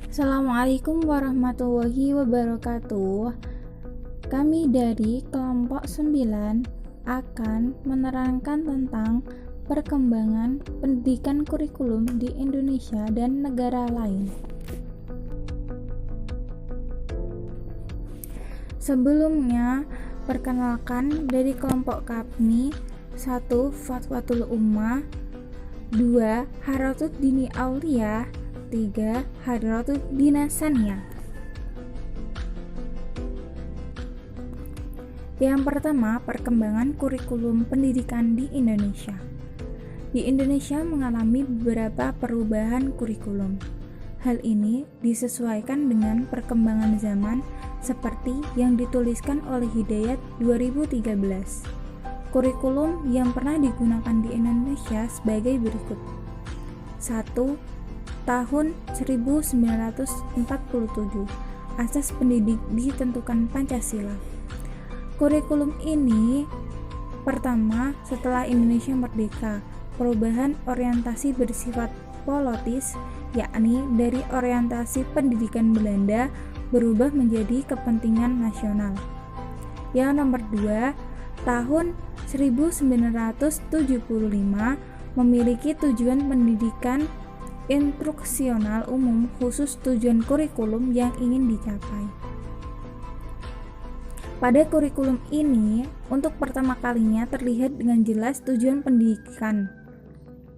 Assalamualaikum warahmatullahi wabarakatuh. Kami dari kelompok 9 akan menerangkan tentang perkembangan pendidikan kurikulum di Indonesia dan negara lain. Sebelumnya, perkenalkan dari kelompok kami: 1. Fatwatul Ummah, 2. Haratut Dini Aulia, 3. Hadratus Dinasania. Yang pertama, perkembangan kurikulum pendidikan di Indonesia. Di Indonesia mengalami beberapa perubahan kurikulum. Hal ini disesuaikan dengan perkembangan zaman seperti yang dituliskan oleh Hidayat 2013. Kurikulum yang pernah digunakan di Indonesia sebagai berikut. 1. Tahun 1947, asas pendidik ditentukan Pancasila. Kurikulum ini pertama setelah Indonesia merdeka. Perubahan orientasi bersifat politis, yakni dari orientasi pendidikan Belanda berubah menjadi kepentingan nasional. Yang nomor 2, tahun 1975 memiliki tujuan pendidikan instruksional umum khusus tujuan kurikulum yang ingin dicapai. Pada kurikulum ini, untuk pertama kalinya terlihat dengan jelas tujuan pendidikan.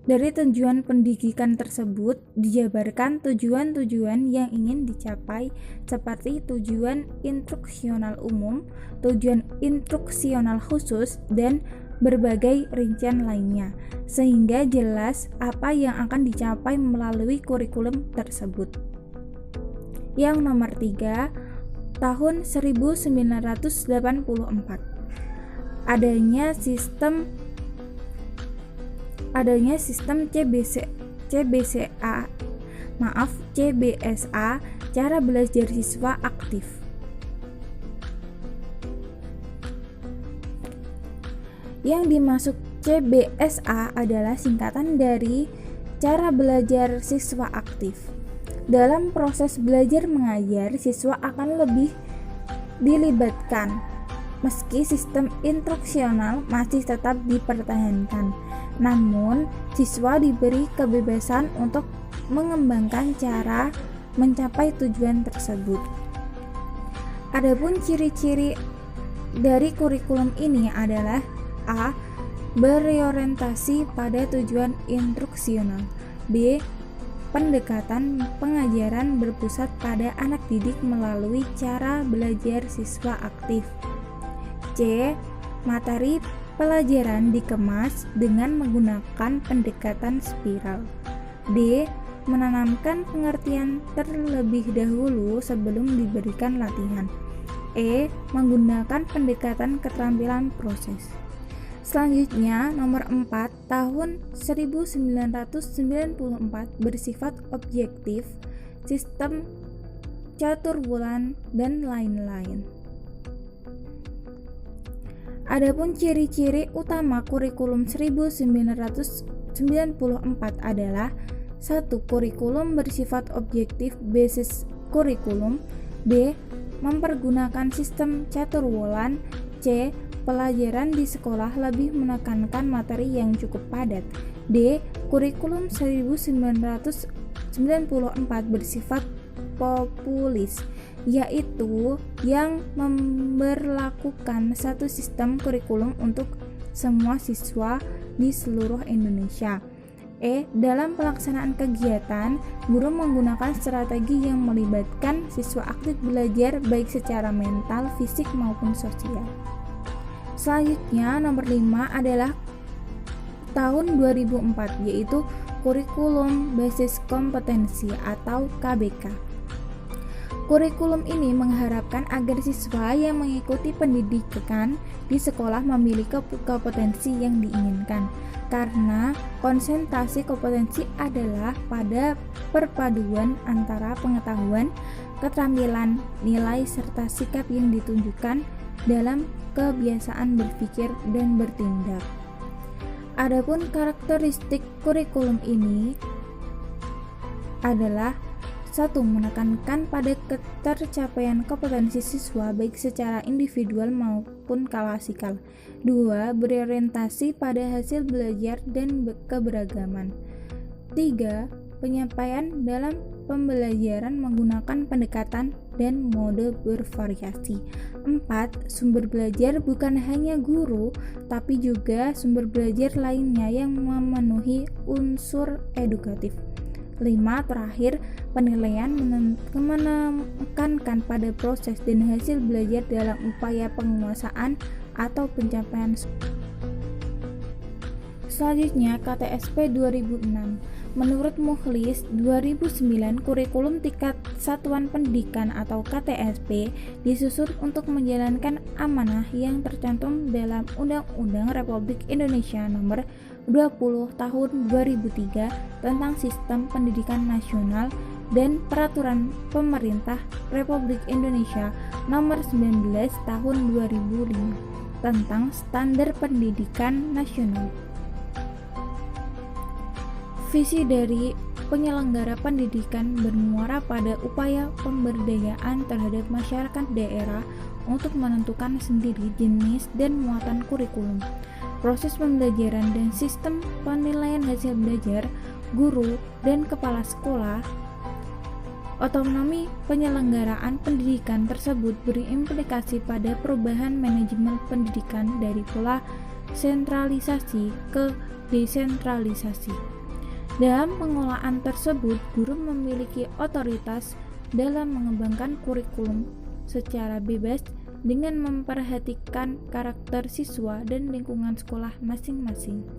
Dari tujuan pendidikan tersebut dijabarkan tujuan-tujuan yang ingin dicapai seperti tujuan instruksional umum, tujuan instruksional khusus, dan berbagai rincian lainnya, sehingga jelas apa yang akan dicapai melalui kurikulum tersebut. Yang nomor 3, tahun 1984. Adanya sistem CBSA, cara belajar siswa aktif. Yang dimaksud CBSA adalah singkatan dari cara belajar siswa aktif. Dalam proses belajar mengajar, siswa akan lebih dilibatkan, meski sistem instruksional masih tetap dipertahankan. Namun, siswa diberi kebebasan untuk mengembangkan cara mencapai tujuan tersebut. Adapun ciri-ciri dari kurikulum ini adalah: A. Berorientasi pada tujuan instruksional. B. Pendekatan pengajaran berpusat pada anak didik melalui cara belajar siswa aktif. C. Materi pelajaran dikemas dengan menggunakan pendekatan spiral. D. Menanamkan pengertian terlebih dahulu sebelum diberikan latihan. E. Menggunakan pendekatan keterampilan proses. Selanjutnya, nomor 4, tahun 1994 bersifat objektif, sistem catur bulan, dan lain-lain. Adapun ciri-ciri utama kurikulum 1994 adalah: 1. Kurikulum bersifat objektif basis kurikulum. B. Mempergunakan sistem catur bulan. C. Pelajaran di sekolah lebih menekankan materi yang cukup padat. D. Kurikulum 1994 bersifat populis, yaitu yang memberlakukan satu sistem kurikulum untuk semua siswa di seluruh Indonesia. E. Dalam pelaksanaan kegiatan, guru menggunakan strategi yang melibatkan siswa aktif belajar baik secara mental, fisik maupun sosial. Selanjutnya, nomor 5 adalah tahun 2004, yaitu kurikulum basis kompetensi atau KBK. Kurikulum ini mengharapkan agar siswa yang mengikuti pendidikan di sekolah memiliki kompetensi yang diinginkan, karena konsentrasi kompetensi adalah pada perpaduan antara pengetahuan, keterampilan, nilai, serta sikap yang ditunjukkan dalam kebiasaan berpikir dan bertindak. Adapun karakteristik kurikulum ini adalah 1. Menekankan pada ketercapaian kompetensi siswa baik secara individual maupun klasikal. 2. Berorientasi pada hasil belajar dan keberagaman. 3. Penyampaian dalam pembelajaran menggunakan pendekatan dan mode bervariasi. 4. Sumber belajar bukan hanya guru, tapi juga sumber belajar lainnya yang memenuhi unsur edukatif. 5. Terakhir, penilaian menekankan pada proses dan hasil belajar dalam upaya penguasaan atau pencapaian. Selanjutnya, KTSP 2006. Menurut Mukhlis 2009, kurikulum tingkat satuan pendidikan atau KTSP disusun untuk menjalankan amanah yang tercantum dalam Undang-Undang Republik Indonesia Nomor 20 Tahun 2003 tentang Sistem Pendidikan Nasional dan Peraturan Pemerintah Republik Indonesia Nomor 19 Tahun 2005 tentang Standar Pendidikan Nasional. Visi dari penyelenggara pendidikan bermuara pada upaya pemberdayaan terhadap masyarakat daerah untuk menentukan sendiri jenis dan muatan kurikulum, proses pembelajaran dan sistem penilaian hasil belajar, guru dan kepala sekolah. Otonomi penyelenggaraan pendidikan tersebut berimplikasi pada perubahan manajemen pendidikan dari pola sentralisasi ke desentralisasi. Dalam pengelolaan tersebut, guru memiliki otoritas dalam mengembangkan kurikulum secara bebas dengan memperhatikan karakter siswa dan lingkungan sekolah masing-masing.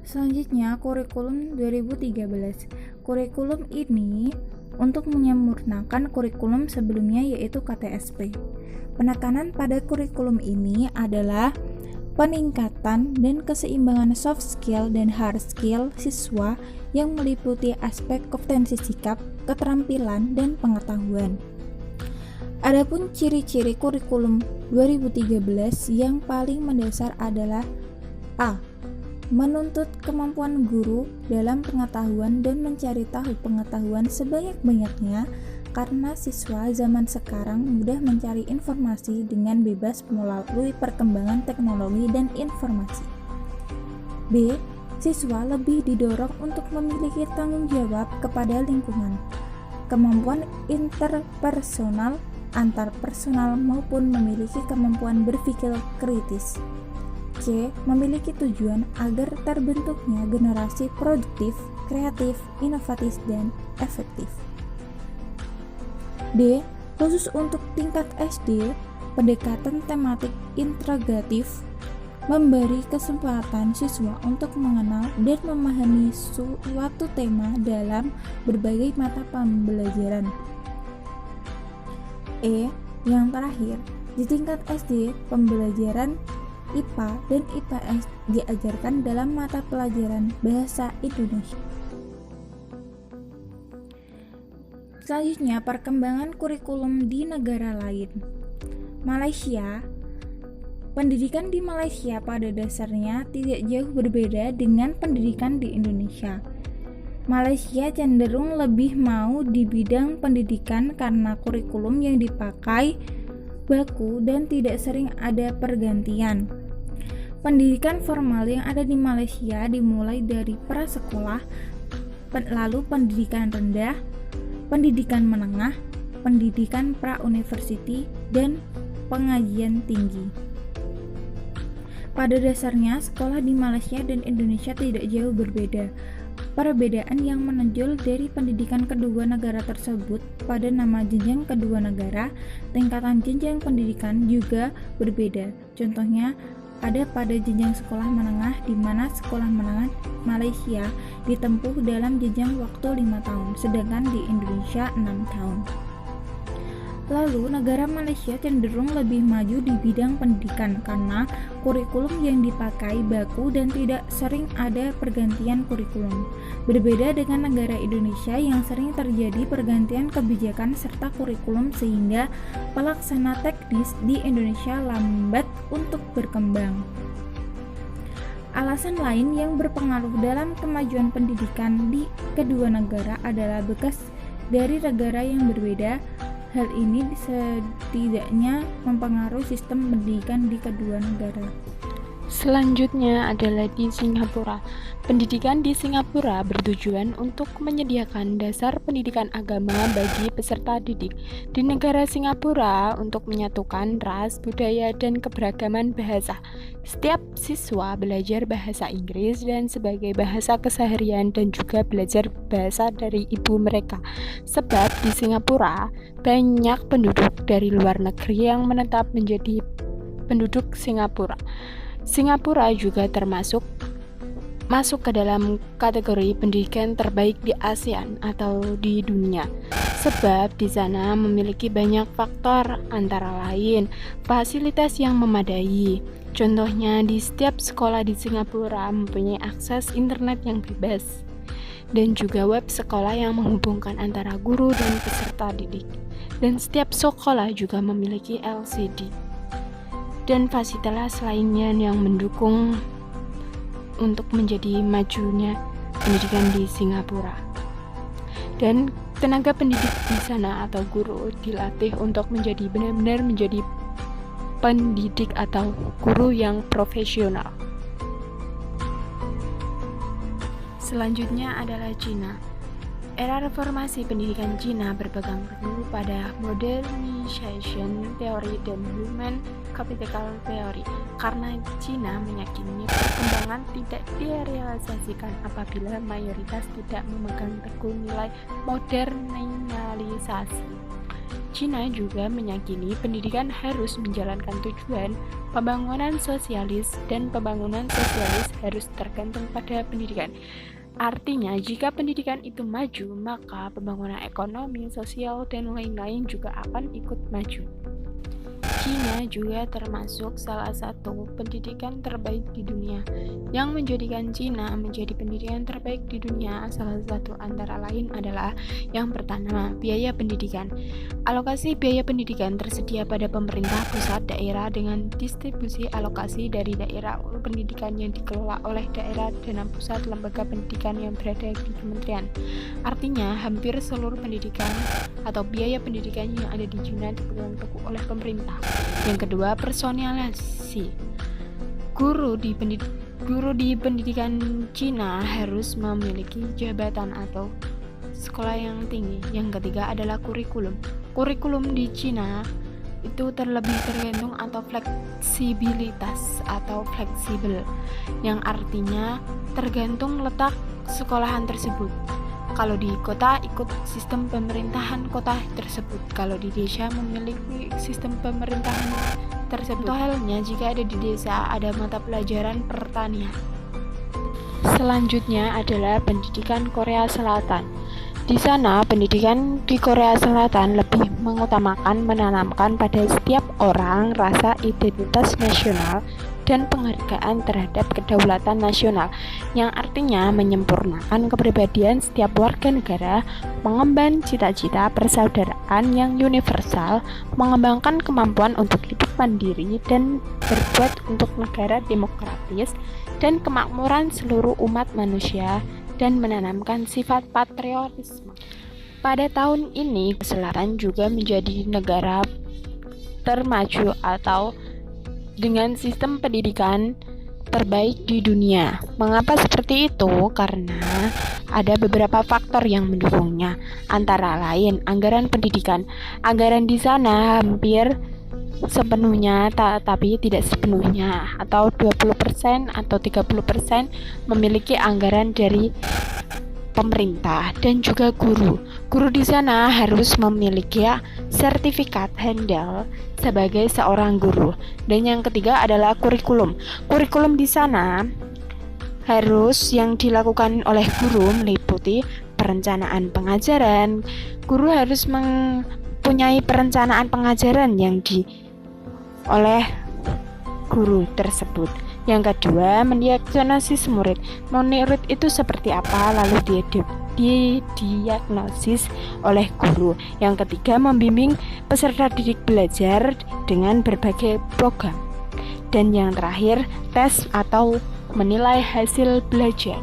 Selanjutnya, kurikulum 2013. Kurikulum ini untuk menyempurnakan kurikulum sebelumnya yaitu KTSP. Penekanan pada kurikulum ini adalah peningkatan dan keseimbangan soft skill dan hard skill siswa yang meliputi aspek kompetensi sikap, keterampilan, dan pengetahuan. Adapun ciri-ciri kurikulum 2013 yang paling mendasar adalah A. Menuntut kemampuan guru dalam pengetahuan dan mencari tahu pengetahuan sebanyak-banyaknya karena siswa zaman sekarang mudah mencari informasi dengan bebas melalui perkembangan teknologi dan informasi. B. Siswa lebih didorong untuk memiliki tanggung jawab kepada lingkungan, kemampuan interpersonal, antarpersonal maupun memiliki kemampuan berpikir kritis. C. Memiliki tujuan agar terbentuknya generasi produktif, kreatif, inovatif, dan efektif. D. Khusus untuk tingkat SD, pendekatan tematik integratif memberi kesempatan siswa untuk mengenal dan memahami suatu tema dalam berbagai mata pembelajaran. E. Yang terakhir, di tingkat SD, pembelajaran IPA dan IPS diajarkan dalam mata pelajaran Bahasa Indonesia. Selanjutnya, perkembangan kurikulum di negara lain. Malaysia. Pendidikan di Malaysia pada dasarnya tidak jauh berbeda dengan pendidikan di Indonesia. Malaysia cenderung lebih mau di bidang pendidikan karena kurikulum yang dipakai baku dan tidak sering ada pergantian. Pendidikan formal yang ada di Malaysia dimulai dari prasekolah, lalu pendidikan rendah, pendidikan menengah, pendidikan pra-university, dan pengajian tinggi. Pada dasarnya, sekolah di Malaysia dan Indonesia tidak jauh berbeda. Perbedaan yang menonjol dari pendidikan kedua negara tersebut pada nama jenjang kedua negara, tingkatan jenjang pendidikan juga berbeda. Contohnya, ada pada jenjang sekolah menengah di mana sekolah menengah Malaysia ditempuh dalam jenjang waktu 5 tahun, sedangkan di Indonesia 6 tahun. Lalu, negara Malaysia cenderung lebih maju di bidang pendidikan karena kurikulum yang dipakai baku dan tidak sering ada pergantian kurikulum. Berbeda dengan negara Indonesia yang sering terjadi pergantian kebijakan serta kurikulum sehingga pelaksana teknis di Indonesia lambat untuk berkembang. Alasan lain yang berpengaruh dalam kemajuan pendidikan di kedua negara adalah bekas dari negara yang berbeda. Hal ini setidaknya mempengaruhi sistem pendidikan di kedua negara. Selanjutnya adalah di Singapura. Pendidikan di Singapura bertujuan untuk menyediakan dasar pendidikan agama bagi peserta didik di negara Singapura untuk menyatukan ras, budaya, dan keberagaman bahasa. Setiap siswa belajar bahasa Inggris dan sebagai bahasa keseharian dan juga belajar bahasa dari ibu mereka. Sebab di Singapura banyak penduduk dari luar negeri yang menetap menjadi penduduk Singapura. Singapura juga masuk ke dalam kategori pendidikan terbaik di ASEAN atau di dunia. Sebab di sana memiliki banyak faktor, antara lain fasilitas yang memadai. Contohnya di setiap sekolah di Singapura mempunyai akses internet yang bebas dan juga web sekolah yang menghubungkan antara guru dan peserta didik. Dan setiap sekolah juga memiliki LCD dan fasilitas lainnya yang mendukung untuk menjadi majunya pendidikan di Singapura. Dan tenaga pendidik di sana atau guru dilatih untuk menjadi benar-benar menjadi pendidik atau guru yang profesional. Selanjutnya adalah Cina. Era reformasi pendidikan Cina berpegang teguh pada modernization teori dan human capital theory, karena Cina meyakini perkembangan tidak direalisasikan apabila mayoritas tidak memegang teguh nilai modernisasi. Cina juga meyakini pendidikan harus menjalankan tujuan pembangunan sosialis dan pembangunan sosialis harus tergantung pada pendidikan. Artinya, jika pendidikan itu maju, maka pembangunan ekonomi, sosial, dan lain-lain juga akan ikut maju. Cina juga termasuk salah satu pendidikan terbaik di dunia. Yang menjadikan Cina menjadi pendidikan terbaik di dunia salah satu antara lain adalah yang pertama, biaya pendidikan. Alokasi biaya pendidikan tersedia pada pemerintah pusat daerah dengan distribusi alokasi dari daerah pendidikan yang dikelola oleh daerah dan pusat lembaga pendidikan yang berada di kementerian. Artinya, hampir seluruh pendidikan atau biaya pendidikan yang ada di Cina dipegang teguh oleh pemerintah. Yang kedua, personalisasi. Guru di pendidikan Cina harus memiliki jabatan atau sekolah yang tinggi. Yang ketiga adalah kurikulum. Kurikulum di Cina itu terlebih tergantung atau fleksibilitas atau fleksibel, yang artinya tergantung letak sekolahan tersebut. Kalau di kota ikut sistem pemerintahan kota tersebut, kalau di desa memiliki sistem pemerintahan tersebut. Contoh halnya jika ada di desa ada mata pelajaran pertanian. Selanjutnya adalah pendidikan Korea Selatan. Di sana pendidikan di Korea Selatan lebih mengutamakan menanamkan pada setiap orang rasa identitas nasional dan penghargaan terhadap kedaulatan nasional, yang artinya menyempurnakan kepribadian setiap warga negara, mengemban cita-cita persaudaraan yang universal, mengembangkan kemampuan untuk hidup mandiri dan berbuat untuk negara demokratis dan kemakmuran seluruh umat manusia, dan menanamkan sifat patriotisme. Pada tahun ini, Selatan juga menjadi negara termaju atau dengan sistem pendidikan terbaik di dunia. Mengapa seperti itu? Karena ada beberapa faktor yang mendukungnya, antara lain anggaran pendidikan. Anggaran di sana hampir sepenuhnya, tapi tidak sepenuhnya, atau 20% atau 30% memiliki anggaran dari pemerintah. Dan juga guru di sana harus memiliki sertifikat handal sebagai seorang guru. Dan yang ketiga adalah kurikulum di sana harus yang dilakukan oleh guru meliputi perencanaan pengajaran. Guru harus mempunyai perencanaan pengajaran yang oleh guru tersebut. Yang kedua, mendiagnosis murid. Murid itu seperti apa, lalu didiagnosis oleh guru. Yang ketiga, membimbing peserta didik belajar dengan berbagai program. Dan yang terakhir, tes atau menilai hasil belajar.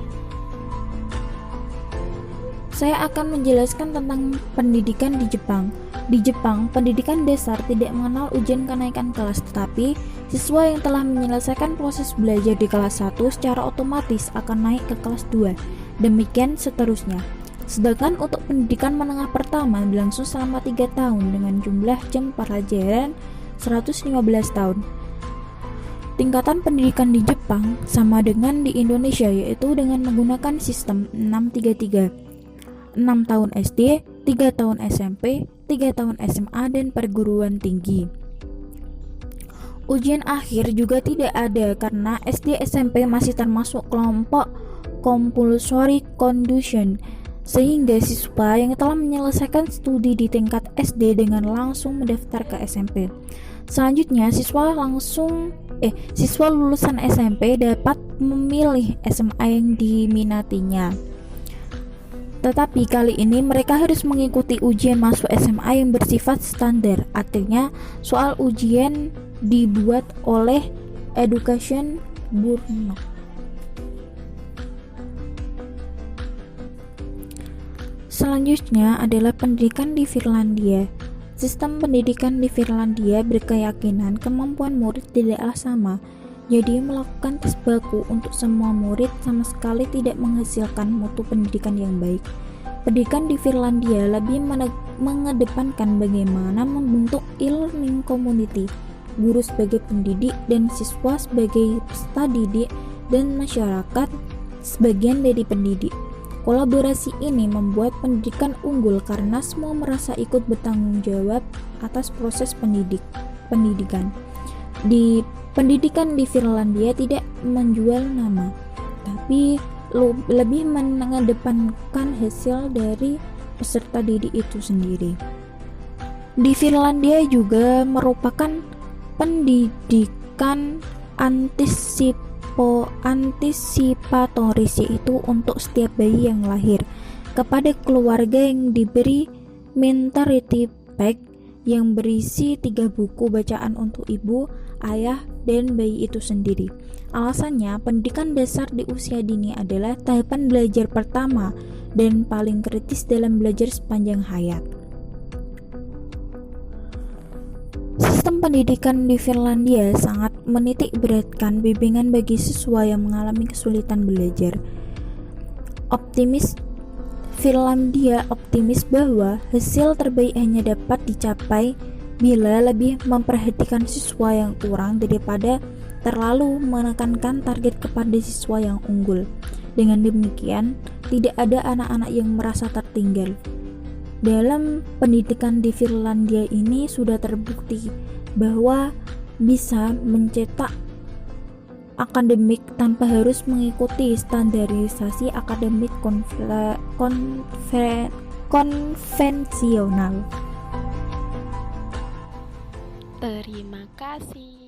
Saya akan menjelaskan tentang pendidikan di Jepang. Di Jepang, pendidikan dasar tidak mengenal ujian kenaikan kelas, tetapi siswa yang telah menyelesaikan proses belajar di kelas 1 secara otomatis akan naik ke kelas 2. Demikian seterusnya. Sedangkan untuk pendidikan menengah pertama berlangsung selama 3 tahun dengan jumlah jam pelajaran 115 tahun. Tingkatan pendidikan di Jepang sama dengan di Indonesia, yaitu dengan menggunakan sistem 633. 6 tahun SD, 3 tahun SMP, 3 tahun SMA, dan perguruan tinggi. Ujian akhir juga tidak ada karena SD SMP masih termasuk kelompok compulsory condition, sehingga siswa yang telah menyelesaikan studi di tingkat SD dengan langsung mendaftar ke SMP. Selanjutnya, siswa lulusan SMP dapat memilih SMA yang diminatinya. Tetapi kali ini mereka harus mengikuti ujian masuk SMA yang bersifat standar. Artinya, soal ujian dibuat oleh Education Bureau. Selanjutnya adalah pendidikan di Finlandia. Sistem pendidikan di Finlandia berkeyakinan kemampuan murid tidaklah sama. Jadi melakukan tes baku untuk semua murid sama sekali tidak menghasilkan mutu pendidikan yang baik. Pendidikan di Finlandia lebih mengedepankan bagaimana membentuk e-learning community, guru sebagai pendidik dan siswa sebagai peserta didik dan masyarakat sebagian dari pendidik. Kolaborasi ini membuat pendidikan unggul karena semua merasa ikut bertanggung jawab atas proses pendidikan. Pendidikan di Finlandia tidak menjual nama, tapi lebih mengedepankan hasil dari peserta didik itu sendiri. Di Finlandia juga merupakan pendidikan antisipatoris, yaitu untuk setiap bayi yang lahir. Kepada keluarga yang diberi maternity pack yang berisi 3 buku bacaan untuk ibu, ayah, dan bayi itu sendiri. Alasannya, pendidikan dasar di usia dini adalah tahapan belajar pertama dan paling kritis dalam belajar sepanjang hayat. Sistem pendidikan di Finlandia sangat menitik beratkan bimbingan bagi siswa yang mengalami kesulitan belajar. Finlandia optimis bahwa hasil terbaik hanya dapat dicapai bila lebih memperhatikan siswa yang kurang daripada terlalu menekankan target kepada siswa yang unggul. Dengan demikian, tidak ada anak-anak yang merasa tertinggal. Dalam pendidikan di Finlandia ini sudah terbukti bahwa bisa mencetak akademik tanpa harus mengikuti standarisasi akademik konvensional. Terima kasih.